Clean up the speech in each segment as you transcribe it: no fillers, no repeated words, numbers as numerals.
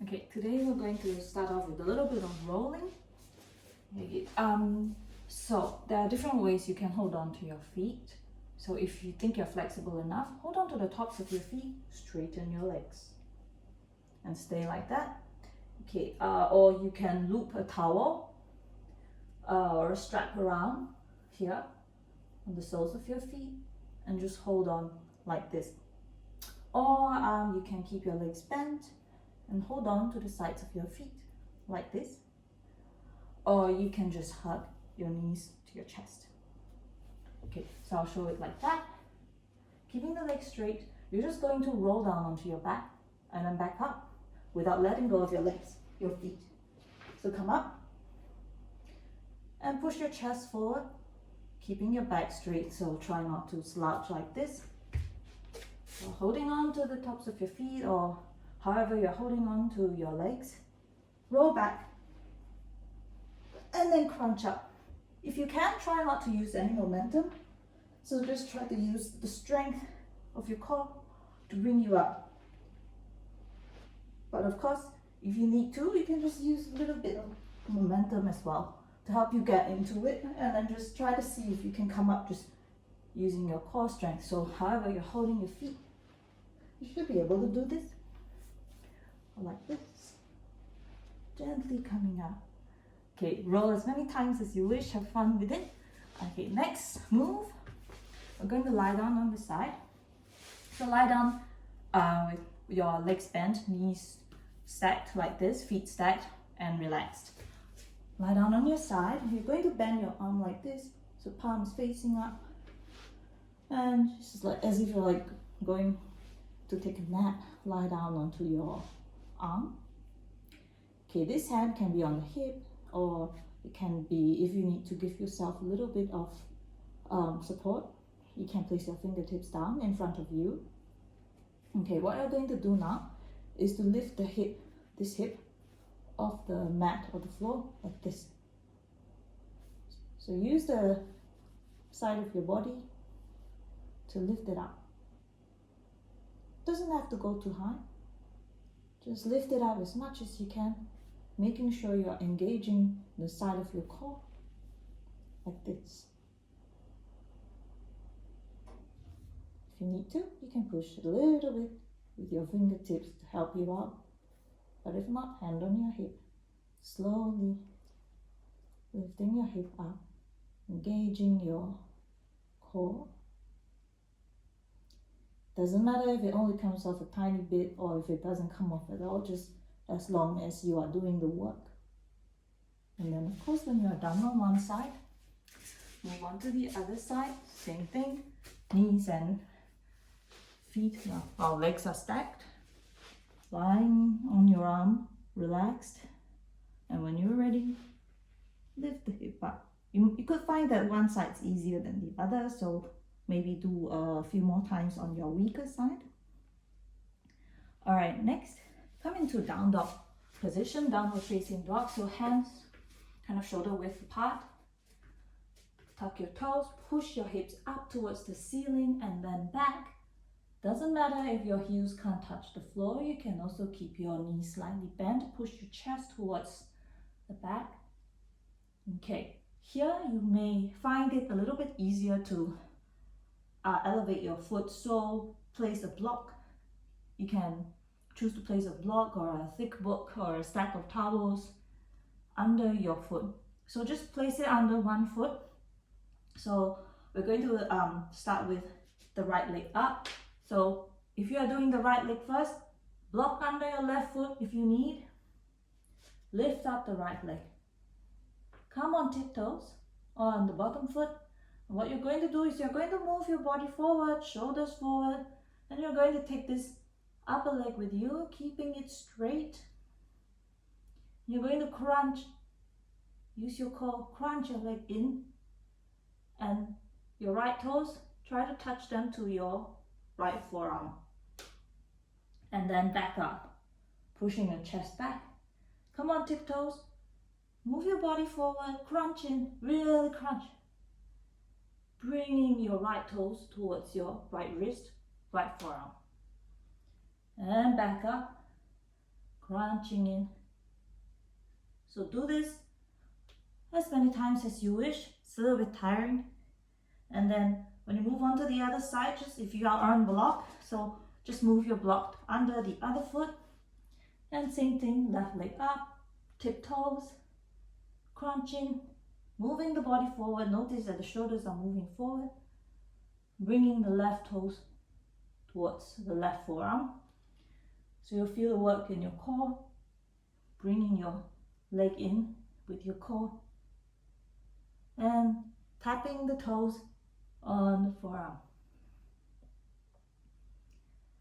Okay, today we're going to start off with a little bit of rolling. Okay, so there are different ways you can hold on to your feet. So if you think you're flexible enough, hold on to the tops of your feet, straighten your legs, and stay like that. Okay, or you can loop a towel or a strap around here on the soles of your feet and just hold on like this. Or you can keep your legs bent and hold on to the sides of your feet like this. Or you can just hug your knees to your chest. Okay, so I'll show it like that. Keeping the legs straight, you're just going to roll down onto your back and then back up without letting go of your legs, your feet. So come up and push your chest forward, keeping your back straight, so try not to slouch like this. So holding on to the tops of your feet or however you're holding on to your legs, roll back and then crunch up. If you can, try not to use any momentum. So just try to use the strength of your core to bring you up. But of course, if you need to, you can just use a little bit of momentum as well to help you get into it, and then just try to see if you can come up just using your core strength. So however you're holding your feet, you should be able to do this. Like this. Gently coming up. Okay, roll as many times as you wish, have fun with it. Okay, next move, we're going to lie down on the side. So lie down with your legs bent, knees stacked like this, feet stacked and relaxed. Lie down on your side. You're going to bend your arm like this, so palms facing up. And just like as if you're like going to take a nap, lie down onto your arm. Okay, this hand can be on the hip, or it can be, if you need to give yourself a little bit of support, you can place your fingertips down in front of you. Okay, what you're going to do now is to lift the hip, this hip, off the mat or the floor like this. So use the side of your body to lift it up. Doesn't have to go too high. Just lift it up as much as you can, making sure you're engaging the side of your core like this. If you need to, you can push it a little bit with your fingertips to help you out. But if not, hand on your hip. Slowly lifting your hip up, engaging your core. Doesn't matter if it only comes off a tiny bit or if it doesn't come off at all, just as long as you are doing the work. And then of course when you are done on one side, move on to the other side, same thing, knees and feet, our legs are stacked, lying on your arm, relaxed, and when you're ready, lift the hip up. You could find that one side's easier than the other, so maybe do a few more times on your weaker side. All right, next, come into down dog position, downward facing dog. So hands kind of shoulder width apart. Tuck your toes, push your hips up towards the ceiling and then back. Doesn't matter if your heels can't touch the floor, you can also keep your knees slightly bent, push your chest towards the back. Okay, here you may find it a little bit easier to elevate your foot, so place a block. You can choose to place a block or a thick book or a stack of towels under your foot. So just place it under one foot. So we're going to start with the right leg up. So if you are doing the right leg first, block under your left foot if you need. Lift up the right leg. Come on tiptoes or on the bottom foot. And what you're going to do is you're going to move your body forward, shoulders forward, and you're going to take this upper leg with you, keeping it straight. You're going to crunch. Use your core, crunch your leg in, and your right toes, try to touch them to your right forearm. And then back up, pushing your chest back. Come on tiptoes, move your body forward, crunch in, really crunch. Bringing your right toes towards your right wrist, right forearm. And back up, crunching in. So do this as many times as you wish. It's a little bit tiring. And then when you move on to the other side, just if you are on block, so just move your block under the other foot. And same thing, left leg up, tip toes, crunching, moving the body forward. Notice that the shoulders are moving forward, bringing the left toes towards the left forearm. So you'll feel the work in your core, bringing your leg in with your core, and tapping the toes on the forearm.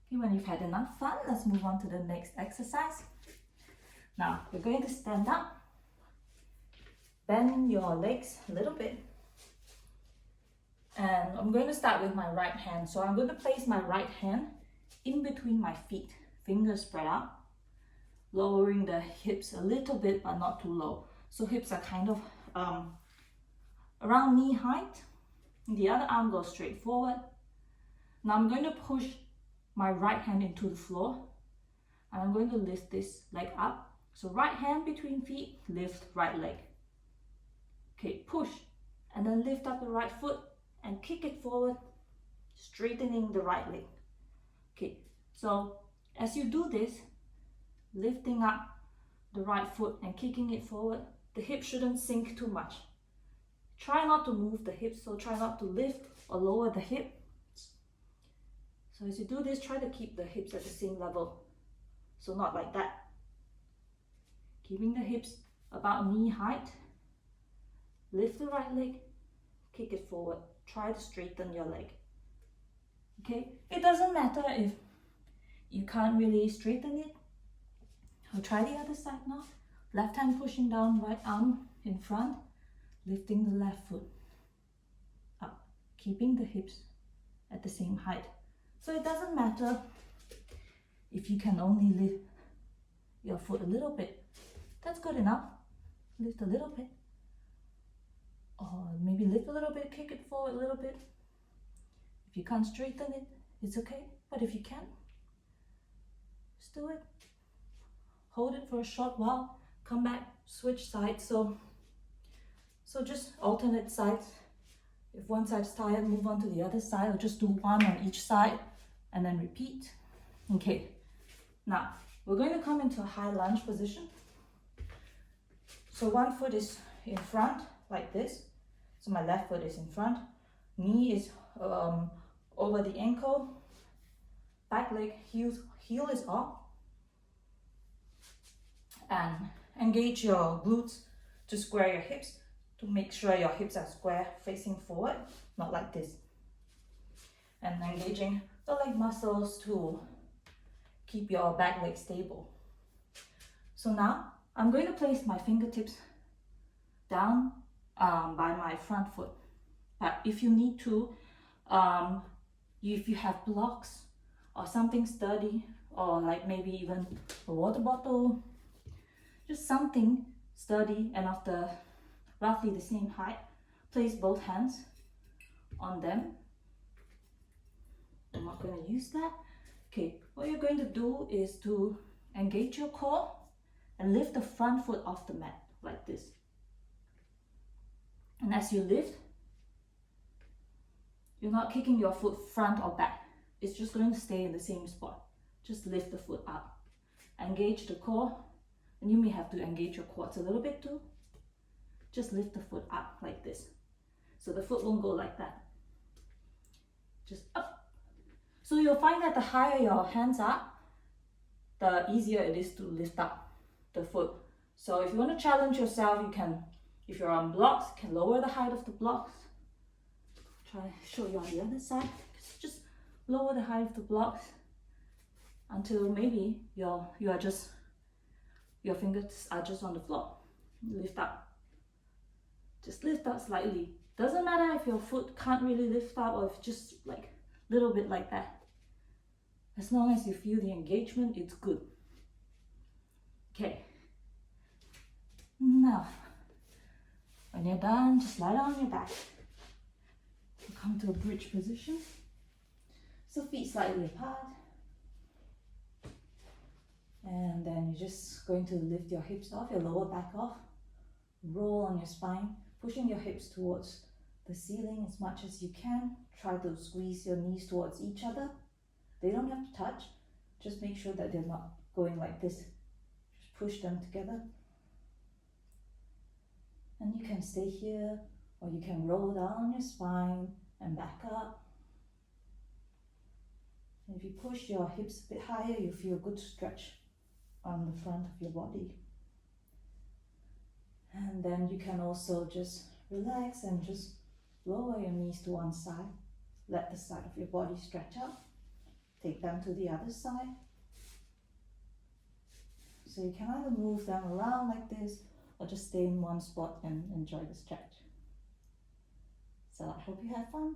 Okay, when you've had enough fun, let's move on to the next exercise. Now, we're going to stand up, bend your legs a little bit, and I'm going to start with my right hand. So I'm going to place my right hand in between my feet, fingers spread out, lowering the hips a little bit, but not too low. So hips are kind of around knee height. The other arm goes straight forward. Now I'm going to push my right hand into the floor, and I'm going to lift this leg up. So right hand between feet, lift right leg. Okay, push, and then lift up the right foot and kick it forward, straightening the right leg. Okay, so as you do this, lifting up the right foot and kicking it forward, the hip shouldn't sink too much. Try not to move the hips, so try not to lift or lower the hip. So as you do this, try to keep the hips at the same level. So not like that. Keeping the hips about knee height. Lift the right leg, kick it forward. Try to straighten your leg. Okay, it doesn't matter if you can't really straighten it. I'll try the other side now. Left hand pushing down, right arm in front, lifting the left foot up, keeping the hips at the same height. So it doesn't matter if you can only lift your foot a little bit. That's good enough. Lift a little bit. Or maybe lift a little bit, kick it forward a little bit. If you can't straighten it, it's okay. But if you can, just do it. Hold it for a short while, come back, switch sides. So just alternate sides. If one side's tired, move on to the other side, or just do one on each side and then repeat. Okay, now we're going to come into a high lunge position. So one foot is in front like this. So my left foot is in front, knee is over the ankle, back leg, heel is up, and engage your glutes to square your hips, to make sure your hips are square facing forward, not like this. And engaging the leg muscles to keep your back leg stable. So now I'm going to place my fingertips down by my front foot. But if you need to, if you have blocks or something sturdy, or like maybe even a water bottle, just something sturdy and of the roughly the same height, place both hands on them. I'm not going to use that. Okay, what you're going to do is to engage your core and lift the front foot off the mat like this. And as you lift, you're not kicking your foot front or back. It's just going to stay in the same spot. Just lift the foot up. Engage the core, and you may have to engage your quads a little bit too. Just lift the foot up like this. So the foot won't go like that. Just up. So you'll find that the higher your hands are, the easier it is to lift up the foot. So if you want to challenge yourself, you can, if you're on blocks, you can lower the height of the blocks. Try to show you on the other side. Just lower the height of the blocks until maybe your fingers are just on the floor. Lift up. Just lift up slightly. Doesn't matter if your foot can't really lift up or if just like a little bit like that. As long as you feel the engagement, it's good. Okay. Now, when you're done, just lie down on your back. Come to a bridge position. So feet slightly apart. And then you're just going to lift your hips off, your lower back off, roll on your spine, pushing your hips towards the ceiling as much as you can. Try to squeeze your knees towards each other. They don't have to touch, just make sure that they're not going like this. Just push them together. And you can stay here, or you can roll down on your spine and back up. And if you push your hips a bit higher, you feel a good stretch on the front of your body. And then you can also just relax and just lower your knees to one side. Let the side of your body stretch out. Take them to the other side. So you can either move them around like this or just stay in one spot and enjoy the stretch. So I hope you have fun.